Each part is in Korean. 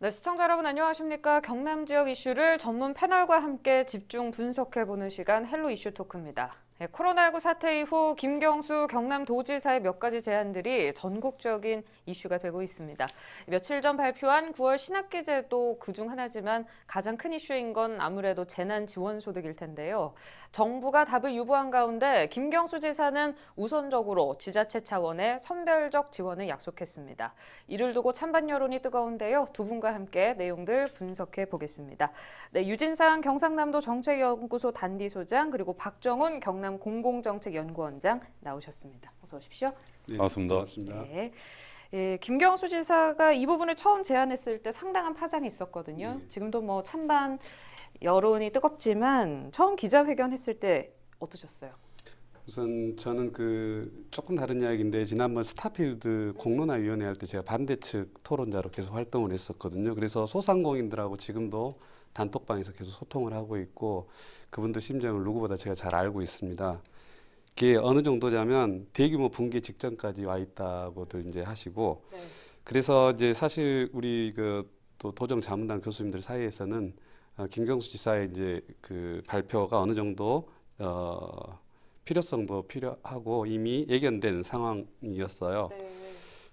네, 시청자 여러분 안녕하십니까? 경남 지역 이슈를 전문 패널과 함께 집중 분석해보는 시간 헬로 이슈 토크입니다. 네, 코로나19 사태 이후 김경수 경남도지사의 몇 가지 제안들이 전국적인 이슈가 되고 있습니다. 며칠 전 발표한 9월 신학기제도 그중 하나지만 가장 큰 이슈인 건 아무래도 재난지원소득일 텐데요. 정부가 답을 유보한 가운데 김경수 지사는 우선적으로 지자체 차원의 선별적 지원을 약속했습니다. 이를 두고 찬반 여론이 뜨거운데요. 두 분과 함께 내용들 분석해 보겠습니다. 네, 유진상 경상남도 정책연구소 단디소장 그리고 박정훈 경남 공공정책연구원장 나오셨습니다. 어서 오십시오. 네, 반갑습니다. 네. 예, 김경수 지사가 이 부분을 처음 제안했을 때 상당한 파장이 있었거든요. 네. 지금도 뭐 찬반 여론이 뜨겁지만 처음 기자회견했을 때 어떠셨어요? 우선 저는 조금 다른 이야기인데 지난번 스타필드 공론화위원회 할 때 제가 반대측 토론자로 계속 활동을 했었거든요. 그래서 소상공인들하고 지금도 단톡방에서 계속 소통을 하고 있고 그분들 심정을 누구보다 제가 잘 알고 있습니다. 그게 어느 정도냐면 대규모 붕괴 직전까지 와 있다고들 이제 하시고 네. 그래서 이제 사실 우리 또 도정 자문단 교수님들 사이에서는 김경수 지사의 이제 그 발표가 어느 정도 필요성도 필요하고 이미 예견된 상황이었어요. 네.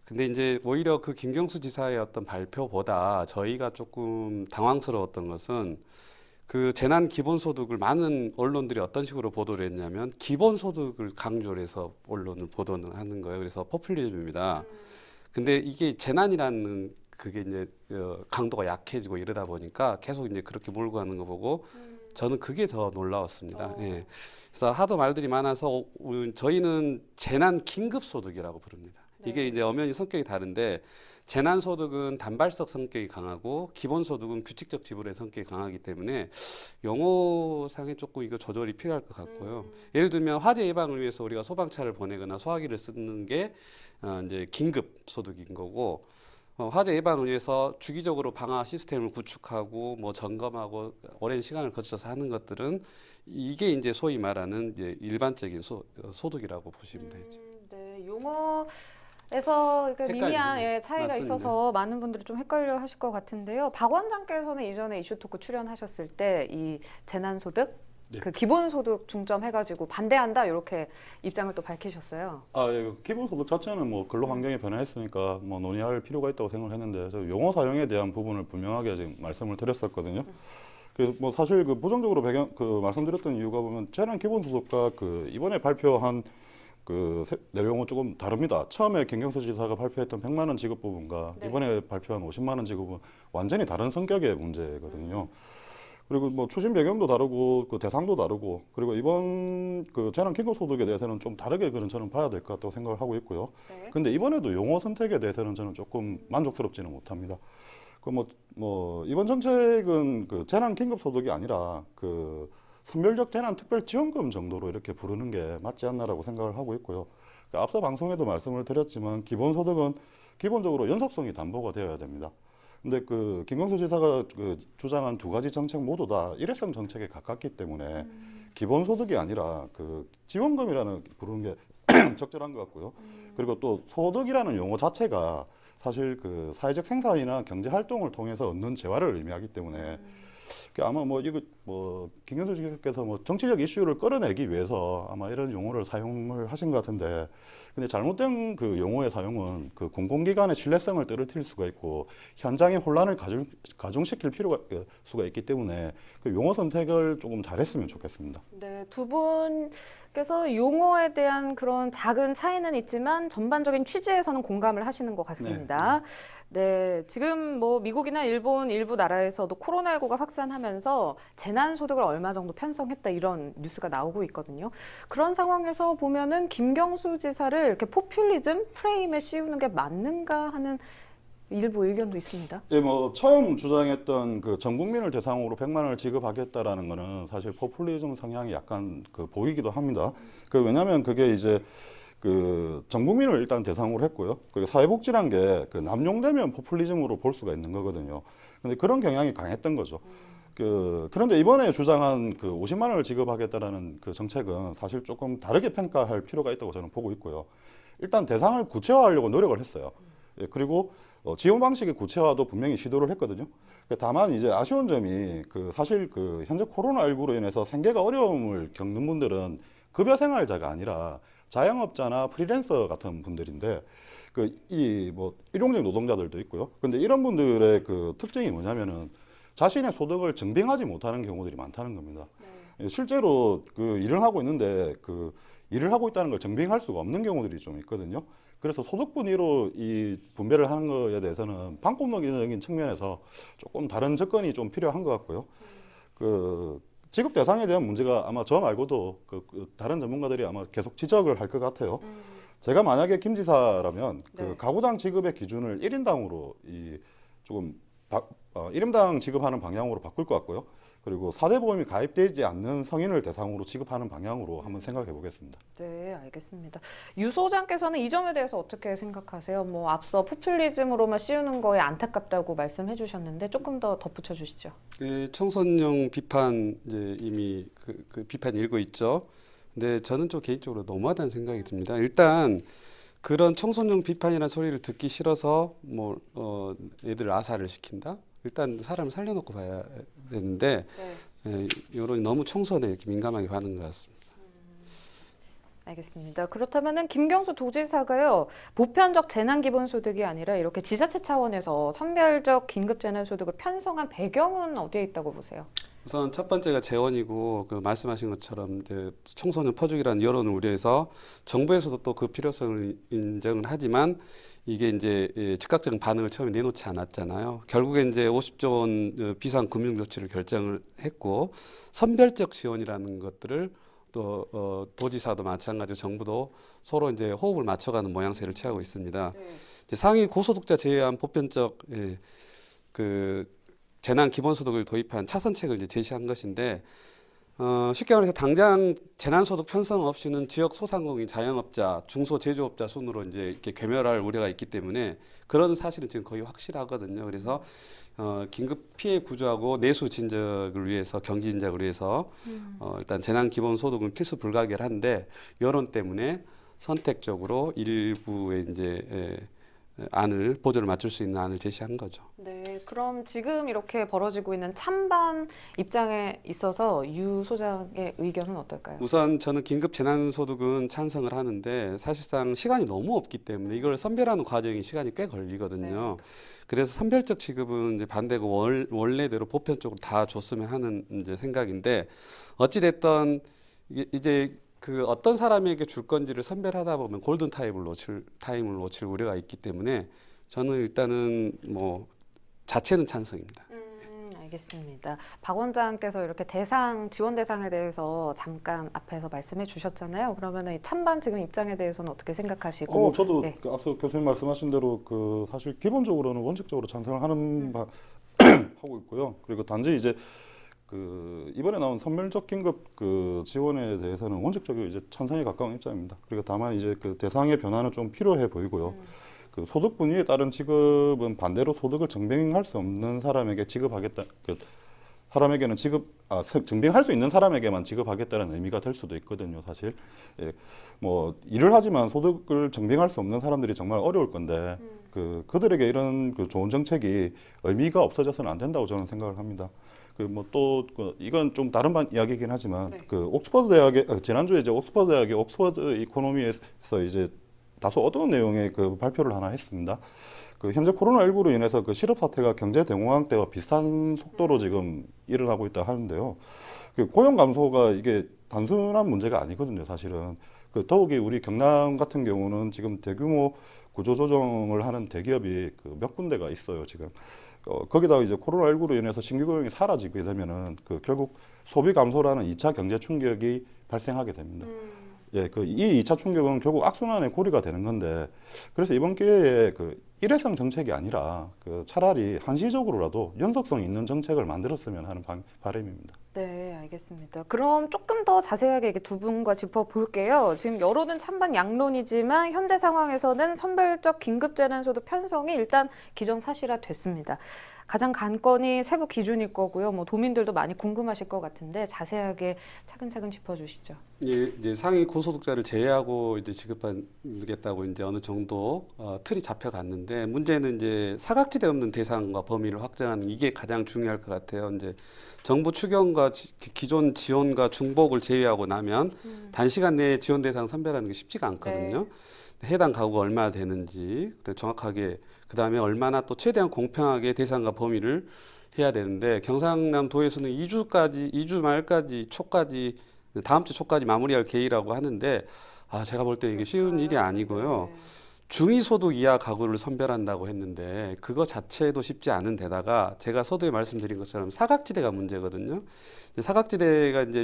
근데 이제 오히려 그 김경수 지사의 어떤 발표보다 저희가 조금 당황스러웠던 것은 그 재난 기본소득을 많은 언론들이 어떤 식으로 보도를 했냐면 기본소득을 강조를 해서 언론을 보도는 하는 거예요. 그래서 포퓰리즘입니다. 근데 이게 재난이라는 그게 이제 강도가 약해지고 이러다 보니까 계속 이제 그렇게 몰고 가는 거 보고 저는 그게 더 놀라웠습니다. 예. 그래서 하도 말들이 많아서 저희는 재난 긴급소득이라고 부릅니다. 네. 이게 이제 엄연히 성격이 다른데 재난소득은 단발성 성격이 강하고 기본소득은 규칙적 지불의 성격이 강하기 때문에 용어상에 조금 이거 조절이 필요할 것 같고요. 예를 들면 화재 예방을 위해서 우리가 소방차를 보내거나 소화기를 쓰는 게 이제 긴급소득인 거고 화재 예방을 위해서 주기적으로 방화 시스템을 구축하고 뭐 점검하고 오랜 시간을 거쳐서 하는 것들은 이게 이제 소위 말하는 이제 일반적인 소득이라고 보시면 되죠. 네, 용어에서 미미한 차이가 맞습니다. 있어서 많은 분들이 좀 헷갈려 하실 것 같은데요. 박 원장께서는 이전에 이슈 토크 출연하셨을 때 이 재난소득, 네. 그 기본소득 중점 해가지고 반대한다 이렇게 입장을 또 밝히셨어요. 예, 기본소득 자체는 뭐 근로 환경이 변화했으니까 뭐 논의할 필요가 있다고 생각을 했는데 저 용어 사용에 대한 부분을 분명하게 지금 말씀을 드렸었거든요. 그래서 뭐 사실 그 부정적으로 말씀드렸던 이유가 보면 재난 기본소득과 이번에 발표한 내용은 조금 다릅니다. 처음에 김경수 지사가 발표했던 100만 원 지급 부분과 네. 이번에 발표한 50만 원 지급은 완전히 다른 성격의 문제거든요. 그리고 뭐 추진 배경도 다르고 대상도 다르고 그리고 이번 재난 긴급소득에 대해서는 좀 다르게 저는 봐야 될 것 같다고 생각을 하고 있고요. 네. 근데 이번에도 용어 선택에 대해서는 저는 조금 만족스럽지는 못합니다. 이번 정책은 재난 긴급소득이 아니라 선별적 재난 특별 지원금 정도로 이렇게 부르는 게 맞지 않나라고 생각을 하고 있고요. 앞서 방송에도 말씀을 드렸지만 기본소득은 기본적으로 연속성이 담보가 되어야 됩니다. 근데 김경수 지사가 주장한 두 가지 정책 모두 다 일회성 정책에 가깝기 때문에 기본소득이 아니라 지원금이라는 부르는 게 적절한 것 같고요. 그리고 또 소득이라는 용어 자체가 사실 사회적 생산이나 경제 활동을 통해서 얻는 재화를 의미하기 때문에 아마 김경수 지사께서 정치적 이슈를 끌어내기 위해서 아마 이런 용어를 사용을 하신 것 같은데, 근데 잘못된 용어의 사용은 공공기관의 신뢰성을 떨어뜨릴 수가 있고 현장의 혼란을 가중시킬 수가 있기 때문에 용어 선택을 조금 잘했으면 좋겠습니다. 네, 두 분께서 용어에 대한 그런 작은 차이는 있지만 전반적인 취지에서는 공감을 하시는 것 같습니다. 네, 지금 뭐 미국이나 일본 일부 나라에서도 코로나19가 확산하면서 재난소득을 얼마 정도 편성했다 이런 뉴스가 나오고 있거든요. 그런 상황에서 보면은 김경수 지사를 이렇게 포퓰리즘 프레임에 씌우는 게 맞는가 하는 일부 의견도 있습니다. 예, 처음 주장했던 전 국민을 대상으로 100만 원을 지급하겠다라는 거는 사실 포퓰리즘 성향이 약간 보이기도 합니다. 왜냐하면 그게 이제 전 국민을 일단 대상으로 했고요. 그리고 사회복지란 게 남용되면 포퓰리즘으로 볼 수가 있는 거거든요. 근데 그런 경향이 강했던 거죠. 그런데 이번에 주장한 50만 원을 지급하겠다라는 정책은 사실 조금 다르게 평가할 필요가 있다고 저는 보고 있고요. 일단 대상을 구체화하려고 노력을 했어요. 예, 그리고 지원 방식의 구체화도 분명히 시도를 했거든요. 다만 이제 아쉬운 점이 사실 현재 코로나19로 인해서 생계가 어려움을 겪는 분들은 급여 생활자가 아니라 자영업자나 프리랜서 같은 분들인데 이 뭐 일용직 노동자들도 있고요. 근데 이런 분들의 특징이 뭐냐면은 자신의 소득을 증빙하지 못하는 경우들이 많다는 겁니다. 네. 실제로 일을 하고 있는데 일을 하고 있다는 걸 증빙할 수가 없는 경우들이 좀 있거든요. 그래서 소득 분위로 이 분배를 하는 것에 대해서는 방법론적인 측면에서 조금 다른 접근이 좀 필요한 것 같고요. 지급 대상에 대한 문제가 아마 저 말고도 다른 전문가들이 아마 계속 지적을 할 것 같아요. 제가 만약에 김 지사라면 네. 가구당 지급의 기준을 1인당으로 조금 1인당 지급하는 방향으로 바꿀 것 같고요. 그리고 4대 보험이 가입되지 않는 성인을 대상으로 지급하는 방향으로 한번 생각해 보겠습니다. 네, 알겠습니다. 유 소장께서는 이 점에 대해서 어떻게 생각하세요? 뭐 앞서 포퓰리즘으로만 씌우는 거에 안타깝다고 말씀해 주셨는데 조금 더 덧붙여 주시죠. 청소년 비판 이제 이미 그 비판 일고 있죠. 근데 저는 좀 개인적으로 너무하다는 생각이 듭니다. 일단 그런 청소년 비판이라는 소리를 듣기 싫어서 애들 아사를 시킨다. 일단 사람을 살려놓고 봐야 되는데 여론이 너무 총선에 이렇게 민감하게 받는 것 같습니다. 알겠습니다. 그렇다면은 김경수 도지사가요, 보편적 재난기본소득이 아니라 이렇게 지자체 차원에서 선별적 긴급재난소득을 편성한 배경은 어디에 있다고 보세요? 우선 첫 번째가 재원이고 말씀하신 것처럼 이제 청소년 퍼주기라는 여론을 우려해서 정부에서도 또 그 필요성을 인정을 하지만 이게 이제 즉각적인 반응을 처음에 내놓지 않았잖아요. 결국에 이제 50조 원 비상금융조치를 결정을 했고 선별적 지원이라는 것들을 또 도지사도 마찬가지로 정부도 서로 이제 호흡을 맞춰가는 모양새를 취하고 있습니다. 네. 이제 상위 고소득자 제외한 보편적 재난 기본소득을 도입한 차선책을 이제 제시한 것인데 쉽게 말해서 당장 재난소득 편성 없이는 지역 소상공인, 자영업자, 중소제조업자 순으로 이제 이렇게 괴멸할 우려가 있기 때문에 그런 사실은 지금 거의 확실하거든요. 그래서 긴급 피해 구조하고 내수 진작을 위해서 경기 진작을 위해서 일단 재난 기본 소득은 필수 불가결한데 여론 때문에 선택적으로 일부의 이제 보조를 맞출 수 있는 안을 제시한 거죠. 네, 그럼 지금 이렇게 벌어지고 있는 찬반 입장에 있어서 유 소장의 의견은 어떨까요? 우선 저는 긴급 재난소득은 찬성을 하는데 사실상 시간이 너무 없기 때문에 이걸 선별하는 과정이 시간이 꽤 걸리거든요. 네. 그래서 선별적 지급은 이제 반대고 원래대로 보편적으로 다 줬으면 하는 이제 생각인데 어찌 됐든 이제 어떤 사람에게 줄 건지를 선별하다 보면 골든 타임을 놓칠 우려가 있기 때문에 저는 일단은 자체는 찬성입니다. 알겠습니다. 박 원장께서 이렇게 지원 대상에 대해서 잠깐 앞에서 말씀해 주셨잖아요. 그러면 이 찬반 지금 입장에 대해서는 어떻게 생각하시고? 저도 네. 앞서 교수님 말씀하신 대로 사실 기본적으로는 원칙적으로 찬성을 하는 하고 있고요. 그리고 단지 이제 이번에 나온 선별적 긴급 지원에 대해서는 원칙적으로 이제 찬성에 가까운 입장입니다. 그리고 다만 이제 대상의 변화는 좀 필요해 보이고요. 소득 분위에 따른 지급은 반대로 소득을 증빙할 수 없는 사람에게 지급하겠다. 사람에게는 증빙할 수 있는 사람에게만 지급하겠다는 의미가 될 수도 있거든요, 사실. 예, 일을 하지만 소득을 증빙할 수 없는 사람들이 정말 어려울 건데, 그들에게 이런 좋은 정책이 의미가 없어져서는 안 된다고 저는 생각을 합니다. 이건 좀 다른 이야기이긴 하지만, 네. 옥스퍼드 대학의, 지난주에 이제 옥스퍼드 대학의 옥스퍼드 이코노미에서 이제 다소 어두운 내용의 발표를 하나 했습니다. 현재 코로나19로 인해서 실업 사태가 경제 대공황 때와 비슷한 속도로 지금 일어나고 있다 하는데요. 고용 감소가 이게 단순한 문제가 아니거든요, 사실은. 더욱이 우리 경남 같은 경우는 지금 대규모 구조조정을 하는 대기업이 몇 군데가 있어요, 지금. 거기다가 이제 코로나19로 인해서 신규 고용이 사라지게 되면은 결국 소비 감소라는 2차 경제 충격이 발생하게 됩니다. 예, 이 2차 충격은 결국 악순환의 고리가 되는 건데, 그래서 이번 기회에 일회성 정책이 아니라 차라리 한시적으로라도 연속성 있는 정책을 만들었으면 하는 바람입니다. 네, 알겠습니다. 그럼 조금 더 자세하게 이렇게 두 분과 짚어볼게요. 지금 여론은 찬반 양론이지만 현재 상황에서는 선별적 긴급재난소득 편성이 일단 기정사실화 됐습니다. 가장 관건이 세부 기준일 거고요. 뭐 도민들도 많이 궁금하실 것 같은데 자세하게 차근차근 짚어주시죠. 예, 이제 상위 고소득자를 제외하고 이제 지급하겠다고 이제 어느 정도 틀이 잡혀갔는데 문제는 이제 사각지대 없는 대상과 범위를 확정하는 이게 가장 중요할 것 같아요. 이제 정부 추경과 기존 지원과 중복을 제외하고 나면 단시간 내에 지원 대상 선별하는 게 쉽지가 않거든요. 해당 가구가 얼마나 되는지 정확하게 그다음에 얼마나 또 최대한 공평하게 대상과 범위를 해야 되는데 경상남도에서는 2주 말까지 초까지 다음 주 초까지 마무리할 계획이라고 하는데 제가 볼 때 이게 쉬운 일이 아니고요. 중위소득 이하 가구를 선별한다고 했는데 그거 자체도 쉽지 않은 데다가 제가 서두에 말씀드린 것처럼 사각지대가 문제거든요. 사각지대가 이제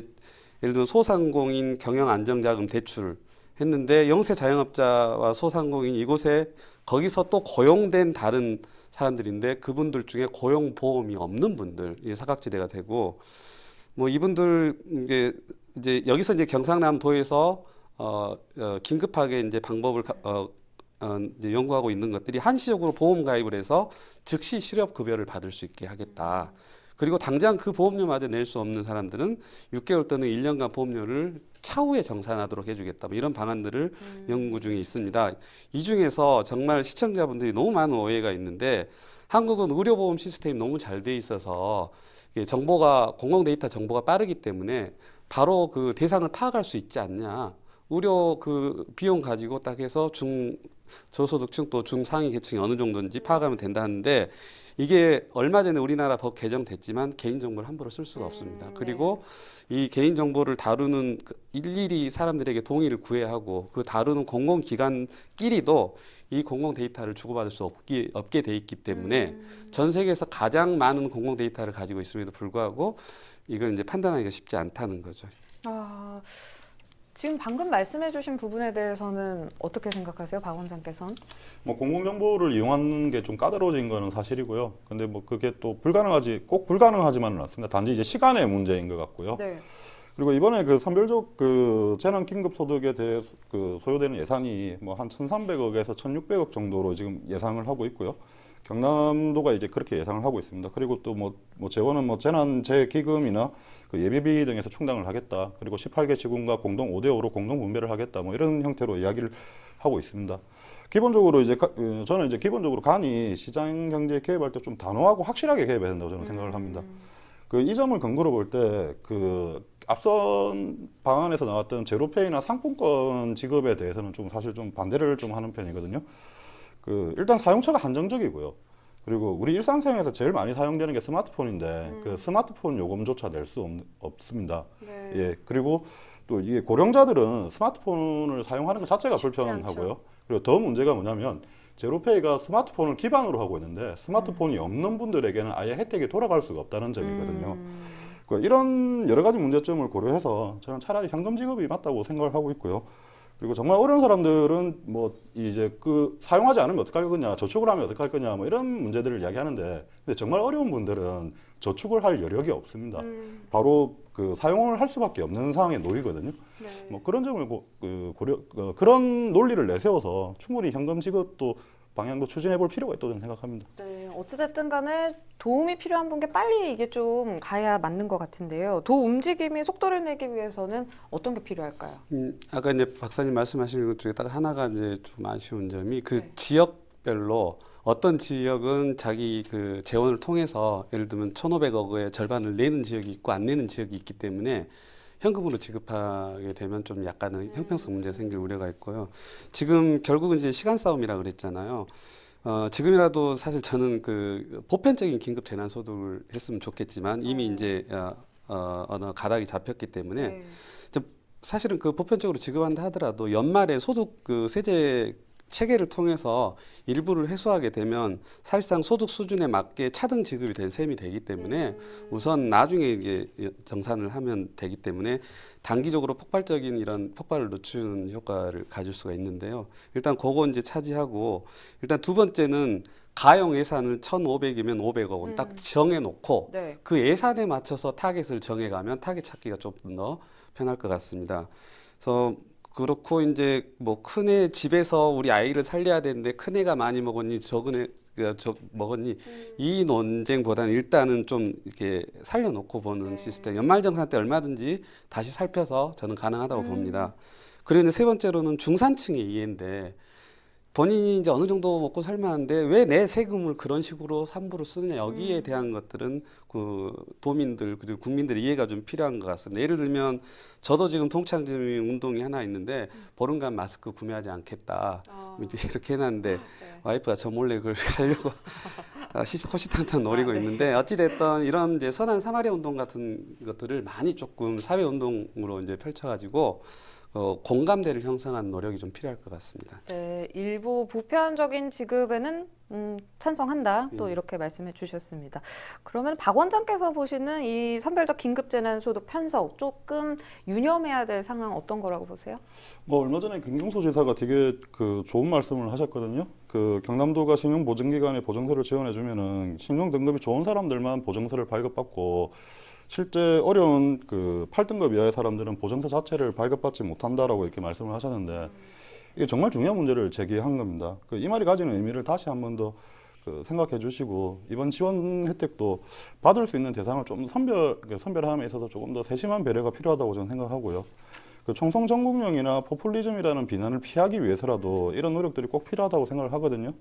예를 들면 소상공인 경영안정자금 대출 했는데 영세 자영업자와 소상공인 이곳에 거기서 또 고용된 다른 사람들인데 그분들 중에 고용보험이 없는 분들 이 사각지대가 되고 뭐 이분들 이제 여기서 이제 경상남도에서 긴급하게 이제 방법을 이제 연구하고 있는 것들이 한시적으로 보험 가입을 해서 즉시 실업급여를 받을 수 있게 하겠다. 그리고 당장 그 보험료마저 낼 수 없는 사람들은 6개월 또는 1년간 보험료를 차후에 정산하도록 해주겠다. 뭐 이런 방안들을 연구 중에 있습니다. 이 중에서 정말 시청자분들이 너무 많은 오해가 있는데 한국은 의료보험 시스템이 너무 잘 돼 있어서 정보가 공공 데이터 정보가 빠르기 때문에 바로 그 대상을 파악할 수 있지 않냐. 의료 그 비용 가지고 딱 해서 저소득층 또 중상위 계층이 어느 정도인지 파악하면 된다 하는데 이게 얼마 전에 우리나라 법 개정됐지만 개인정보를 함부로 쓸 수가 없습니다. 그리고 이 개인정보를 다루는 일일이 사람들에게 동의를 구해야 하고 그 다루는 공공기관끼리도 이 공공 데이터를 주고받을 수 없게 돼 있기 때문에 전 세계에서 가장 많은 공공 데이터를 가지고 있음에도 불구하고 이걸 이제 판단하기가 쉽지 않다는 거죠. 지금 방금 말씀해주신 부분에 대해서는 어떻게 생각하세요, 박 원장께서는? 뭐 공공정보를 이용하는 게 좀 까다로워진 거는 사실이고요. 근데 뭐 그게 또 꼭 불가능하지만은 않습니다. 단지 이제 시간의 문제인 것 같고요. 네. 그리고 이번에 그 선별적 그 재난긴급소득에 대해 그 소요되는 예산이 뭐 한 1,300억에서 1,600억 정도로 지금 예상을 하고 있고요. 경남도가 이제 그렇게 예상을 하고 있습니다. 그리고 또 뭐 재원은 뭐 재난재기금이나 그 예비비 등에서 충당을 하겠다. 그리고 18개 지군과 공동 5대5로 공동 분배를 하겠다. 뭐 이런 형태로 이야기를 하고 있습니다. 기본적으로 이제 저는 이제 기본적으로 간이 시장 경제 개입할 때 좀 단호하고 확실하게 개입해야 된다고 저는 생각을 합니다. 그 이 점을 근거로 볼 때 그 앞선 방안에서 나왔던 제로페이나 상품권 지급에 대해서는 좀 사실 좀 반대를 좀 하는 편이거든요. 그 일단 사용처가 한정적이고요. 그리고 우리 일상생활에서 제일 많이 사용되는 게 스마트폰인데 그 스마트폰 요금조차 낼 수 없습니다. 네. 예. 그리고 또 이게 고령자들은 스마트폰을 사용하는 것 자체가 불편하고요. 그리고 더 문제가 뭐냐면 제로페이가 스마트폰을 기반으로 하고 있는데 스마트폰이 없는 분들에게는 아예 혜택이 돌아갈 수가 없다는 점이거든요. 이런 여러 가지 문제점을 고려해서 저는 차라리 현금 지급이 맞다고 생각을 하고 있고요. 그리고 정말 어려운 사람들은 뭐 이제 그 사용하지 않으면 어떡할 거냐, 저축을 하면 어떡할 거냐, 뭐 이런 문제들을 이야기하는데, 근데 정말 어려운 분들은 저축을 할 여력이 없습니다. 바로 그 사용을 할 수밖에 없는 상황에 놓이거든요. 네. 뭐 그런 점을 그런 논리를 내세워서 충분히 현금 지급도 방향도 추진해 볼 필요가 있다고 저는 생각합니다. 네, 어찌됐든 간에 도움이 필요한 분께 빨리 이게 좀 가야 맞는 것 같은데요. 움직임이 속도를 내기 위해서는 어떤 게 필요할까요? 아까 이제 박사님 말씀하신 것 중에 딱 하나가 이제 좀 아쉬운 점이 그 네. 지역별로 어떤 지역은 자기 그 재원을 통해서 예를 들면 1,500억의 절반을 내는 지역이 있고 안 내는 지역이 있기 때문에 현금으로 지급하게 되면 좀 약간은 형평성 문제가 생길 우려가 있고요. 지금 결국은 이제 시간 싸움이라 그랬잖아요. 지금이라도 사실 저는 그 보편적인 긴급 재난 소득을 했으면 좋겠지만 이미 이제 어느 가닥이 잡혔기 때문에 네. 사실은 그 보편적으로 지급한다 하더라도 연말에 소득 그 세제 체계를 통해서 일부를 회수하게 되면 사실상 소득 수준에 맞게 차등 지급이 된 셈이 되기 때문에 우선 나중에 이게 정산을 하면 되기 때문에 단기적으로 폭발적인 이런 폭발을 늦추는 효과를 가질 수가 있는데요. 일단 그거 이제 차지하고 일단 두 번째는 가용 예산을 1,500이면 500억 원 딱 정해놓고 네. 그 예산에 맞춰서 타겟을 정해가면 타겟 찾기가 좀 더 편할 것 같습니다. 그래서 그렇고 이제 뭐 큰애 집에서 우리 아이를 살려야 되는데 큰애가 많이 먹었니 적은 애가 먹었니 이 논쟁보다는 일단은 좀 이렇게 살려놓고 보는 시스템. 연말정산 때 얼마든지 다시 살펴서 저는 가능하다고 봅니다. 그리고 이제 세 번째로는 중산층의 이해인데 본인이 이제 어느 정도 먹고 살만한데 왜 내 세금을 그런 식으로 함부로 쓰느냐 여기에 대한 것들은 그 도민들 그리고 국민들의 이해가 좀 필요한 것 같습니다. 예를 들면 저도 지금 동창주민 운동이 하나 있는데 보름간 마스크 구매하지 않겠다 이제 이렇게 해놨는데 와이프가 저 몰래 그걸 하려고 호시탐탐 노리고 있는데 어찌됐든 이런 이제 선한 사마리아 운동 같은 것들을 많이 조금 사회 운동으로 이제 펼쳐가지고 공감대를 형성하는 노력이 좀 필요할 것 같습니다. 네, 일부 보편적인 지급에는 찬성한다. 또 이렇게 말씀해 주셨습니다. 그러면 박 원장께서 보시는 이 선별적 긴급재난소득 편성 조금 유념해야 될 상황 어떤 거라고 보세요? 뭐 얼마 전에 김경수 지사가 되게 그 좋은 말씀을 하셨거든요. 그 경남도가 신용보증기관에 보증서를 지원해주면은 신용 등급이 좋은 사람들만 보증서를 발급받고 실제 어려운 그 8등급 이하의 사람들은 보증서 자체를 발급받지 못한다라고 이렇게 말씀을 하셨는데 이게 정말 중요한 문제를 제기한 겁니다. 그 이 말이 가지는 의미를 다시 한 번 더 그 생각해 주시고 이번 지원 혜택도 받을 수 있는 대상을 좀 선별함에 있어서 조금 더 세심한 배려가 필요하다고 저는 생각하고요. 그 총성 전국령이나 포퓰리즘이라는 비난을 피하기 위해서라도 이런 노력들이 꼭 필요하다고 생각을 하거든요.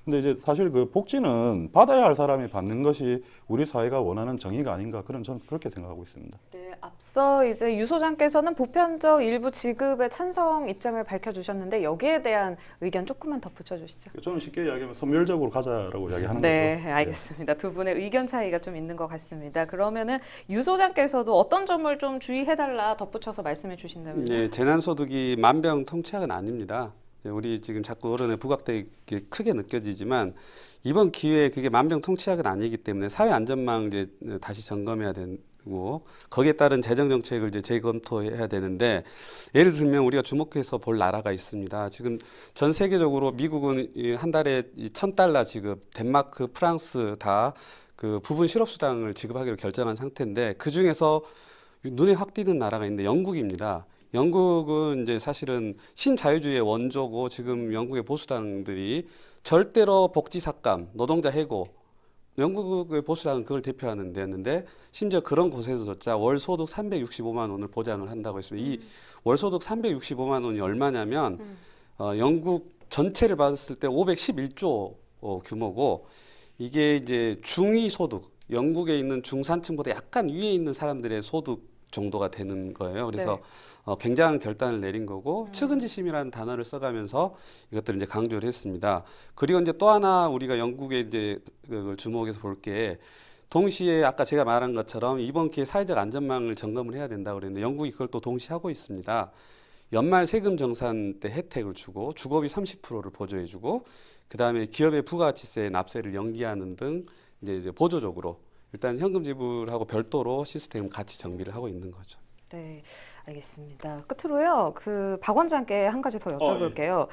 근데 이제 사실 그 복지는 받아야 할 사람이 받는 것이 우리 사회가 원하는 정의가 아닌가 저는 그렇게 생각하고 있습니다. 네, 앞서 이제 유 소장께서는 보편적 일부 지급의 찬성 입장을 밝혀주셨는데 여기에 대한 의견 조금만 덧붙여 주시죠. 저는 쉽게 이야기하면 선별적으로 가자라고 이야기하는 네, 거죠. 알겠습니다. 두 분의 의견 차이가 좀 있는 것 같습니다. 그러면은 유 소장께서도 어떤 점을 좀 주의해달라 덧붙여서 말씀해 주신다면요? 네, 재난소득이 만병통치약은 아닙니다. 우리 지금 자꾸 언론에 부각되게 크게 느껴지지만 이번 기회에 그게 만병통치약은 아니기 때문에 사회 안전망 이제 다시 점검해야 되고 거기에 따른 재정 정책을 이제 재검토해야 되는데 예를 들면 우리가 주목해서 볼 나라가 있습니다. 지금 전 세계적으로 미국은 한 달에 $1,000 지급, 덴마크, 프랑스 다 그 부분 실업수당을 지급하기로 결정한 상태인데 그 중에서 눈에 확 띄는 나라가 있는데 영국입니다. 영국은 이제 사실은 신자유주의의 원조고 지금 영국의 보수당들이 절대로 복지 삭감, 노동자 해고, 영국의 보수당은 그걸 대표하는 데였는데 심지어 그런 곳에서조차 월 소득 365만 원을 보장을 한다고 했습니다. 이 월 소득 365만 원이 얼마냐면 영국 전체를 봤을 때 511조 규모고 이게 이제 중위 소득, 영국에 있는 중산층보다 약간 위에 있는 사람들의 소득 정도가 되는 거예요. 그래서 굉장한 결단을 내린 거고 측은지심이라는 단어를 써가면서 이것들을 이제 강조를 했습니다. 그리고 이제 또 하나 우리가 영국에 이제 그걸 주목해서 볼 게 동시에 아까 제가 말한 것처럼 이번 기회에 사회적 안전망을 점검을 해야 된다고 그랬는데 영국이 그걸 또 동시에 하고 있습니다. 연말 세금 정산 때 혜택을 주고 주거비 30%를 보조해주고 그 다음에 기업의 부가가치세 납세를 연기하는 등 이제 보조적으로 일단 현금 지불하고 별도로 시스템 같이 정비를 하고 있는 거죠. 네, 알겠습니다. 끝으로요, 그 박 원장께 한 가지 더 여쭤볼게요.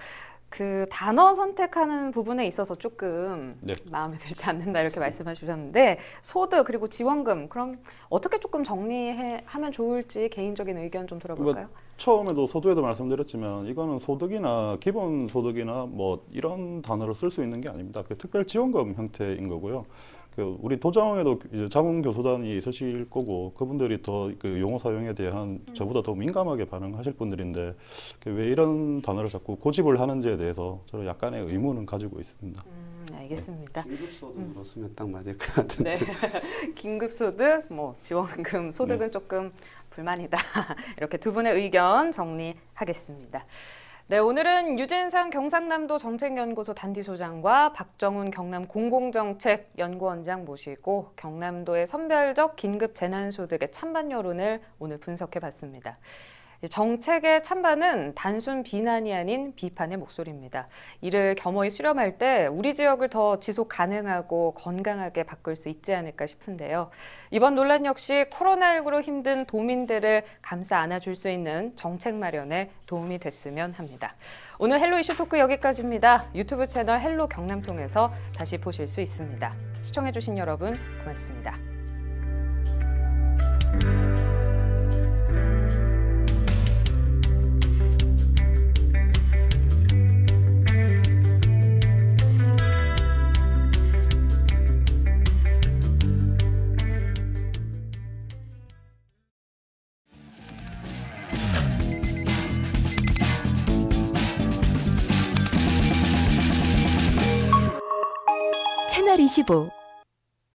그 단어 선택하는 부분에 있어서 조금 네. 마음에 들지 않는다 이렇게 말씀해 주셨는데 소득 그리고 지원금 그럼 어떻게 조금 정리하면 좋을지 개인적인 의견 좀 들어볼까요? 처음에도 서두에도 말씀드렸지만 이거는 소득이나 기본 소득이나 뭐 이런 단어를 쓸 수 있는 게 아닙니다. 그 특별 지원금 형태인 거고요. 그 우리 도정에도 이제 자문교수단이 있으실 거고 그분들이 더 그 용어 사용에 대한 저보다 더 민감하게 반응하실 분들인데 왜 이런 단어를 자꾸 고집을 하는지에 대해서 저는 약간의 의문은 가지고 있습니다. 알겠습니다. 긴급소득으로 쓰면 딱 맞을 것 같은데. 네. 긴급소득, 뭐 지원금, 소득은 조금 불만이다. 이렇게 두 분의 의견 정리하겠습니다. 네, 오늘은 유진상 경상남도 정책연구소 단디소장과 박정훈 경남 공공정책연구원장 모시고 경남도의 선별적 긴급 재난소득의 찬반 여론을 오늘 분석해봤습니다. 정책의 찬반은 단순 비난이 아닌 비판의 목소리입니다. 이를 겸허히 수렴할 때 우리 지역을 더 지속 가능하고 건강하게 바꿀 수 있지 않을까 싶은데요. 이번 논란 역시 코로나19로 힘든 도민들을 감싸 안아줄 수 있는 정책 마련에 도움이 됐으면 합니다. 오늘 헬로 이슈 토크 여기까지입니다. 유튜브 채널 헬로 경남 통해서 다시 보실 수 있습니다. 시청해주신 여러분 고맙습니다. 채널 25